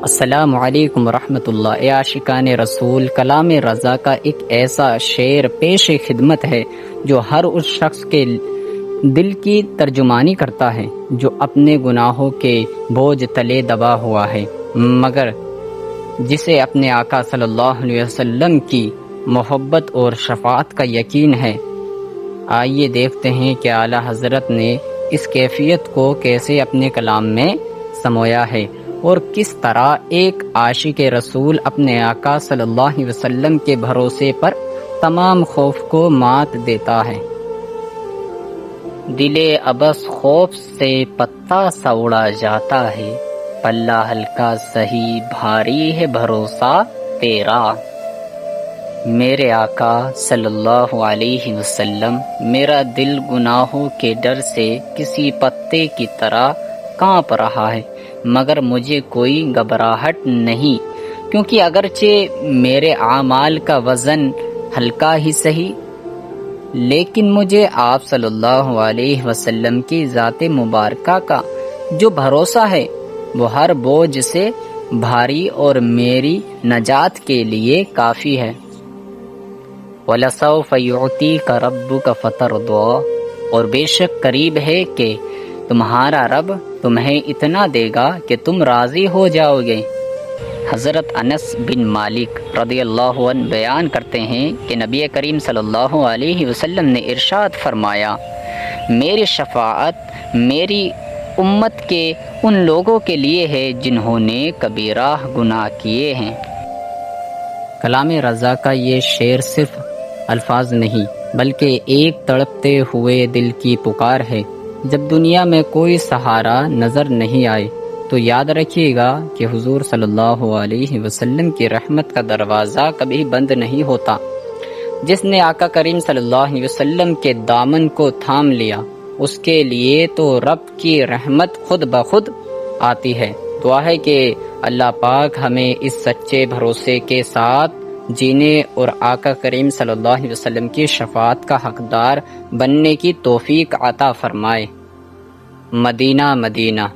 السلام علیکم ورحمۃ اللہ۔ اے عاشقان رسول، کلام رضا کا ایک ایسا شعر پیش خدمت ہے جو ہر اس شخص کے دل کی ترجمانی کرتا ہے جو اپنے گناہوں کے بوجھ تلے دبا ہوا ہے، مگر جسے اپنے آقا صلی اللہ علیہ وسلم کی محبت اور شفاعت کا یقین ہے۔ آئیے دیکھتے ہیں کہ اعلیٰ حضرت نے اس کیفیت کو کیسے اپنے کلام میں سمویا ہے اور کس طرح ایک عاشق رسول اپنے آقا صلی اللہ علیہ وسلم کے بھروسے پر تمام خوف کو مات دیتا ہے۔ دل ابس خوف سے پتہ سا اڑا جاتا ہے، پلہ ہلکا سہی بھاری ہے بھروسہ تیرا۔ میرے آقا صلی اللہ علیہ وسلم، میرا دل گناہوں کے ڈر سے کسی پتے کی طرح کانپ رہا ہے، مگر مجھے کوئی گھبراہٹ نہیں، کیونکہ اگرچہ میرے اعمال کا وزن ہلکا ہی سہی، لیکن مجھے آپ صلی اللہ علیہ وسلم کی ذات مبارکہ کا جو بھروسہ ہے وہ ہر بوجھ سے بھاری اور میری نجات کے لیے کافی ہے۔ وَلَسَوْفَ يُعْطِيكَ رَبُّكَ فَتَرْضَىٰ، اور بے شک قریب ہے کہ تمہارا رب تمہیں اتنا دے گا کہ تم راضی ہو جاؤ گے۔ حضرت انس بن مالک رضی اللہ عنہ بیان کرتے ہیں کہ نبی کریم صلی اللہ علیہ وسلم نے ارشاد فرمایا، میری شفاعت میری امت کے ان لوگوں کے لیے ہے جنہوں نے کبیرہ گناہ کیے ہیں۔ کلام رضا کا یہ شعر صرف الفاظ نہیں بلکہ ایک تڑپتے ہوئے دل کی پکار ہے۔ جب دنیا میں کوئی سہارا نظر نہیں آئے تو یاد رکھیے گا کہ حضور صلی اللہ علیہ وسلم کی رحمت کا دروازہ کبھی بند نہیں ہوتا۔ جس نے آقا کریم صلی اللہ علیہ وسلم کے دامن کو تھام لیا، اس کے لیے تو رب کی رحمت خود بخود آتی ہے۔ دعا ہے کہ اللہ پاک ہمیں اس سچے بھروسے کے ساتھ جینے اور آقا کریم صلی اللہ علیہ وسلم کی شفاعت کا حقدار بننے کی توفیق عطا فرمائے۔ مدینہ مدینہ۔